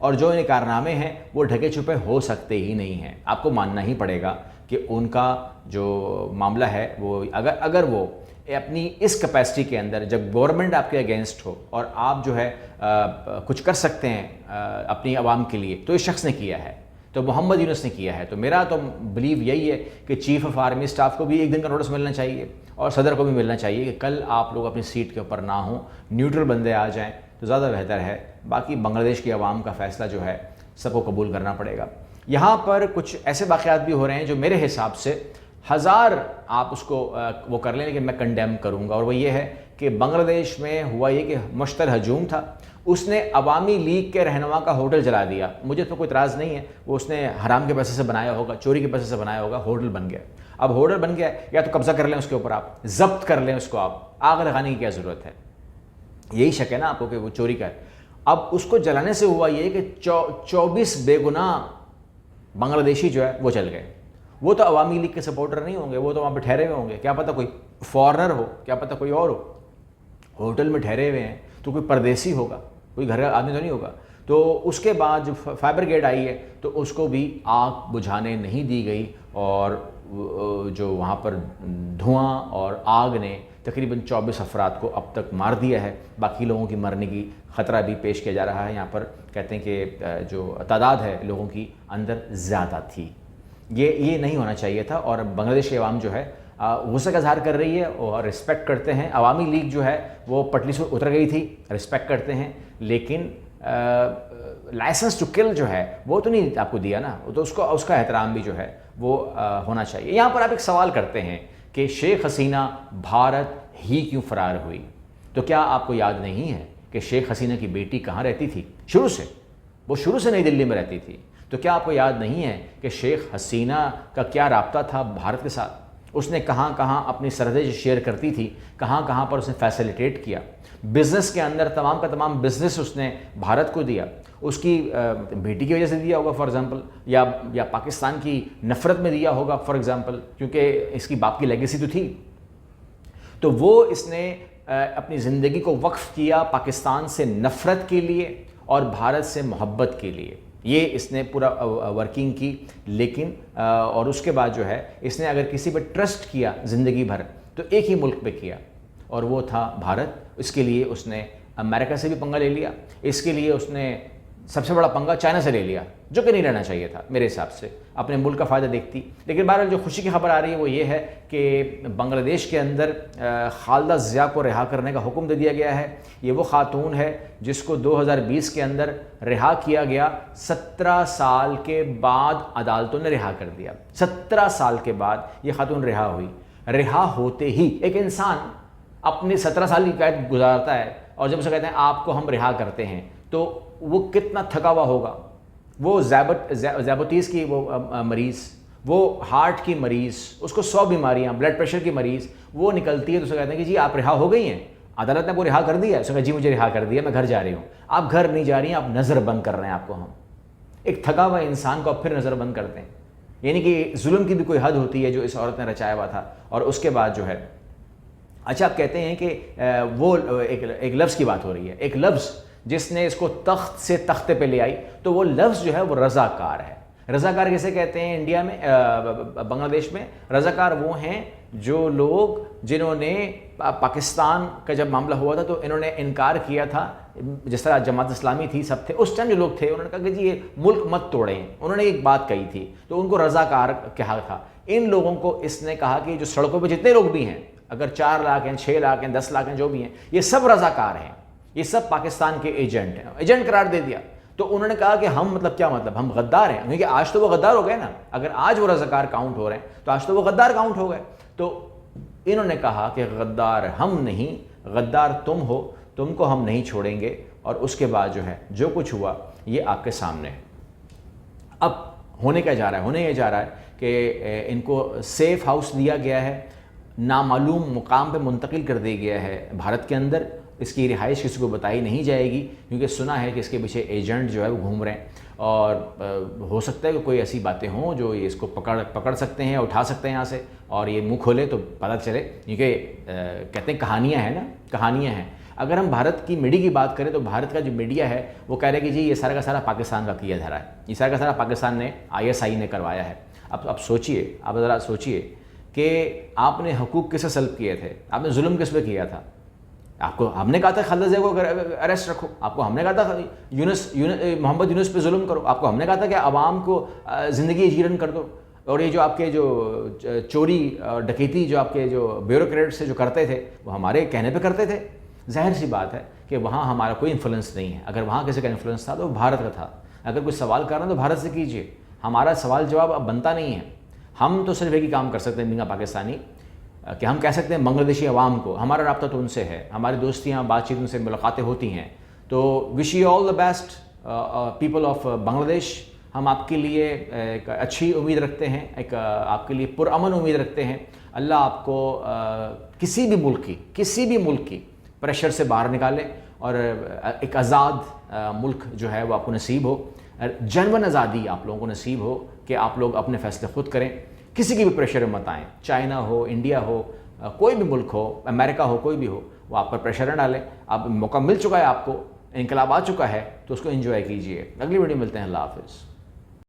اور جو انہیں کارنامے ہیں وہ ڈھکے چھپے ہو سکتے ہی نہیں ہیں. آپ کو ماننا ہی پڑے گا کہ ان کا جو معاملہ ہے وہ اگر وہ اپنی اس کیپیسٹی کے اندر جب گورنمنٹ آپ کے اگینسٹ ہو اور آپ جو ہے کچھ کر سکتے ہیں اپنی عوام کے لیے تو اس شخص نے کیا ہے, تو محمد یونس نے کیا ہے. تو میرا تو بلیو یہی ہے کہ چیف آف آرمی اسٹاف کو بھی ایک دن کا نوٹس ملنا چاہیے اور صدر کو بھی ملنا چاہیے کہ کل آپ لوگ اپنی سیٹ کے اوپر نہ ہوں, نیوٹرل بندے آ جائیں تو زیادہ بہتر ہے. باقی بنگلہ دیش کی عوام کا فیصلہ جو ہے سب کو قبول کرنا پڑے گا. یہاں پر کچھ ایسے واقعات بھی ہو رہے ہیں جو میرے حساب سے ہزار آپ اس کو وہ کر لیں لیکن میں کنڈیم کروں گا, اور وہ یہ ہے کہ بنگلہ دیش میں ہوا یہ کہ مشتل ہجوم تھا, اس نے عوامی لیگ کے رہنما کا ہوٹل جلا دیا. مجھے تو کوئی اعتراض نہیں ہے, وہ اس نے حرام کے پیسے سے بنایا ہوگا, چوری کے پیسے سے بنایا ہوگا, ہوٹل بن گیا. اب ہوٹل بن گیا, یا تو قبضہ کر لیں اس کے اوپر, آپ ضبط کر لیں اس کو, آپ آگ لگانے کی کیا ضرورت ہے؟ یہی شک ہے نا آپ کو کہ وہ چوری کا ہے. اب اس کو جلانے سے ہوا یہ کہ 24 بے گناہ بنگلہ دیشی جو ہے وہ چل گئے. وہ تو عوامی لیگ کے سپورٹر نہیں ہوں گے, وہ تو وہاں پہ ٹھہرے ہوئے ہوں گے, کیا پتہ کوئی فارنر ہو, کیا پتہ کوئی اور ہو. ہوٹل میں ٹھہرے ہوئے ہیں تو کوئی پردیسی ہوگا, کوئی گھر کا آدمی تو نہیں ہوگا. تو اس کے بعد جو فائر بریگیڈ آئی ہے تو اس کو بھی آگ بجھانے نہیں دی گئی, اور جو وہاں پر دھواں اور آگ نے تقریباً 24 افراد کو اب تک مار دیا ہے. باقی لوگوں کی مرنے کی خطرہ بھی پیش کیا جا رہا ہے. یہاں پر کہتے ہیں کہ جو تعداد ہے لوگوں کی اندر زیادہ تھی. یہ نہیں ہونا چاہیے تھا, اور بنگلہ دیش کی عوام جو ہے غصے کا اظہار کر رہی ہے اور رسپیکٹ کرتے ہیں. عوامی لیگ جو ہے وہ پٹلی سے اتر گئی تھی, رسپیکٹ کرتے ہیں, لیکن لائسنس ٹو کل جو ہے وہ تو نہیں آپ کو دیا نا, تو اس کا احترام بھی جو ہے وہ ہونا چاہیے. یہاں پر آپ ایک سوال کرتے ہیں کہ شیخ حسینہ بھارت ہی کیوں فرار ہوئی؟ تو کیا آپ کو یاد نہیں ہے کہ شیخ حسینہ کی بیٹی کہاں رہتی تھی؟ وہ شروع سے نئی دلی میں رہتی تھی. تو کیا آپ کو یاد نہیں ہے کہ شیخ حسینہ کا کیا رابطہ تھا بھارت کے ساتھ؟ اس نے کہاں کہاں اپنی سرحدیں شیئر کرتی تھی, کہاں کہاں پر اس نے فیسیلیٹیٹ کیا. بزنس کے اندر تمام کا تمام بزنس اس نے بھارت کو دیا. اس کی بیٹی کی وجہ سے دیا ہوگا فار ایگزامپل, یا پاکستان کی نفرت میں دیا ہوگا فار ایگزامپل, کیونکہ اس کی باپ کی لیگیسی تو تھی. تو وہ اس نے اپنی زندگی کو وقف کیا پاکستان سے نفرت کے لیے اور بھارت سے محبت کے لیے. یہ اس نے پورا ورکنگ کی. لیکن اور اس کے بعد جو ہے اس نے اگر کسی پہ ٹرسٹ کیا زندگی بھر تو ایک ہی ملک پہ کیا, اور وہ تھا بھارت. اس کے لیے اس نے امریکہ سے بھی پنگا لے لیا, اس کے لیے اس نے سب سے بڑا پنگا چائنا سے لے لیا, جو کہ نہیں لینا چاہیے تھا میرے حساب سے, اپنے ملک کا فائدہ دیکھتی. لیکن بہرحال جو خوشی کی خبر آ رہی ہے وہ یہ ہے کہ بنگلہ دیش کے اندر خالدہ ضیاء کو رہا کرنے کا حکم دے دیا گیا ہے. یہ وہ خاتون ہے جس کو 2020 کے اندر رہا کیا گیا, 17 سال کے بعد عدالتوں نے رہا کر دیا. 17 سال کے بعد یہ خاتون رہا ہوئی. رہا ہوتے ہی ایک انسان اپنے 17 سال کی قید گزارتا ہے, اور جب اسے کہتے ہیں آپ کو ہم رہا کرتے ہیں تو وہ کتنا تھکا ہوا ہوگا. وہ ذیابیطیز کی وہ مریض, وہ ہارٹ کی مریض, اس کو 100 بیماریاں, بلڈ پریشر کی مریض, وہ نکلتی ہے تو اسے کہتے ہیں کہ جی آپ رہا ہو گئی ہیں, عدالت نے آپ کو رہا کر دیا ہے. اسے کہا جی مجھے رہا کر دیا, میں گھر جا رہی ہوں. آپ گھر نہیں جا رہی ہیں, آپ نظر بند کر رہے ہیں. آپ کو ہم ایک تھکا ہوا انسان کو اب پھر نظر بند کرتے ہیں. یعنی کہ ظلم کی بھی کوئی حد ہوتی ہے جو اس عورت نے رچایا ہوا تھا. اور اس کے بعد جو ہے اچھا آپ کہتے ہیں کہ وہ ایک لفظ کی بات ہو رہی ہے, ایک لفظ جس نے اس کو تخت سے تختے پہ لے آئی, تو وہ لفظ جو ہے وہ رضاکار ہے. رضاکار کیسے کہتے ہیں انڈیا میں, بنگلہ دیش میں؟ رضاکار وہ ہیں جو لوگ جنہوں نے پاکستان کا جب معاملہ ہوا تھا تو انہوں نے انکار کیا تھا, جس طرح جماعت اسلامی تھی, سب تھے اس ٹائم جو لوگ تھے, انہوں نے کہا کہ جی یہ ملک مت توڑیں. انہوں نے ایک بات کہی تھی تو ان کو رضاکار کہا تھا. ان لوگوں کو اس نے کہا کہ جو سڑکوں پہ جتنے لوگ بھی ہیں, اگر 4 لاکھ ہیں, 6 لاکھ ہیں, 10 لاکھ ہیں, جو بھی ہیں, یہ سب رضاکار ہیں, یہ سب پاکستان کے ایجنٹ ہیں. ایجنٹ قرار دے دیا. تو انہوں نے کہا کہ ہم مطلب کیا مطلب, ہم غدار ہیں, کیونکہ آج تو وہ غدار ہو گئے نا. اگر آج وہ رضاکار کاؤنٹ ہو رہے ہیں تو آج تو وہ غدار کاؤنٹ ہو گئے. تو انہوں نے کہا کہ غدار ہم نہیں, غدار تم ہو, تم کو ہم نہیں چھوڑیں گے. اور اس کے بعد جو ہے جو کچھ ہوا یہ آپ کے سامنے ہے. اب ہونے کیا جا رہا ہے؟ ہونے یہ جا رہا ہے کہ ان کو سیف ہاؤس دیا گیا ہے, نامعلوم مقام پہ منتقل کر دیا گیا ہے بھارت کے اندر. اس کی رہائش کسی کو بتائی نہیں جائے گی, کیونکہ سنا ہے کہ اس کے پیچھے ایجنٹ جو ہے وہ گھوم رہے ہیں, اور ہو سکتا ہے کہ کوئی ایسی باتیں ہوں جو اس کو پکڑ سکتے ہیں, اٹھا سکتے ہیں یہاں سے, اور یہ منہ کھولے تو پتہ چلے. کیونکہ کہتے ہیں کہانیاں ہیں نا, کہانیاں ہیں. اگر ہم بھارت کی میڈیا کی بات کریں تو بھارت کا جو میڈیا ہے وہ کہہ رہے ہیں کہ جی یہ سارا کا سارا پاکستان کا کیا دھرا ہے، یہ سارا کا سارا پاکستان نے ISI نے کروایا ہے۔ اب سوچئے، آپ ذرا سوچئے کہ آپ نے حقوق کس سے سلب کیے تھے، آپ نے ظلم کس پہ کیا تھا؟ آپ کو ہم نے کہا تھا خالد ضیاء کو اریسٹ رکھو، آپ کو ہم نے کہا تھا محمد یونس پہ ظلم کرو، آپ کو ہم نے کہا تھا کہ عوام کو زندگی جیرن کر دو، اور یہ جو آپ کے جو چوری ڈکیتی جو آپ کے جو بیوروکریٹ سے جو کرتے تھے وہ ہمارے کہنے پہ کرتے تھے۔ ظاہر سی بات ہے کہ وہاں ہمارا کوئی انفلوئنس نہیں ہے، اگر وہاں کسی کا انفلوئنس تھا تو وہ بھارت کا تھا۔ اگر کوئی سوال کر رہا ہے تو بھارت سے کیجئے، ہمارا سوال جواب اب بنتا نہیں ہے۔ ہم تو صرف ایک ہی کام کر سکتے ہیں میاں پاکستانی، کہ ہم کہہ سکتے ہیں بنگلہ دیشی عوام کو، ہمارا رابطہ تو ان سے ہے، ہماری دوستیاں بات چیت ان سے ملاقاتیں ہوتی ہیں، تو wish you all the best people of Bangladesh. ہم آپ کے لیے ایک اچھی امید رکھتے ہیں، ایک آپ کے لیے پرامن امید رکھتے ہیں۔ اللہ آپ کو کسی بھی ملک کی پریشر سے باہر نکالے اور ایک آزاد ملک جو ہے وہ آپ کو نصیب ہو، جنون آزادی آپ لوگوں کو نصیب ہو کہ آپ لوگ اپنے فیصلے خود کریں، کسی کی بھی پریشر میں مت آئیں، چائنا ہو، انڈیا ہو، کوئی بھی ملک ہو، امریکہ ہو، کوئی بھی ہو، وہ آپ پر پریشر نہ ڈالیں۔ اب موقع مل چکا ہے، آپ کو انقلاب آ چکا ہے، تو اس کو انجوائے کیجئے۔ اگلی ویڈیو ملتے ہیں، اللہ حافظ۔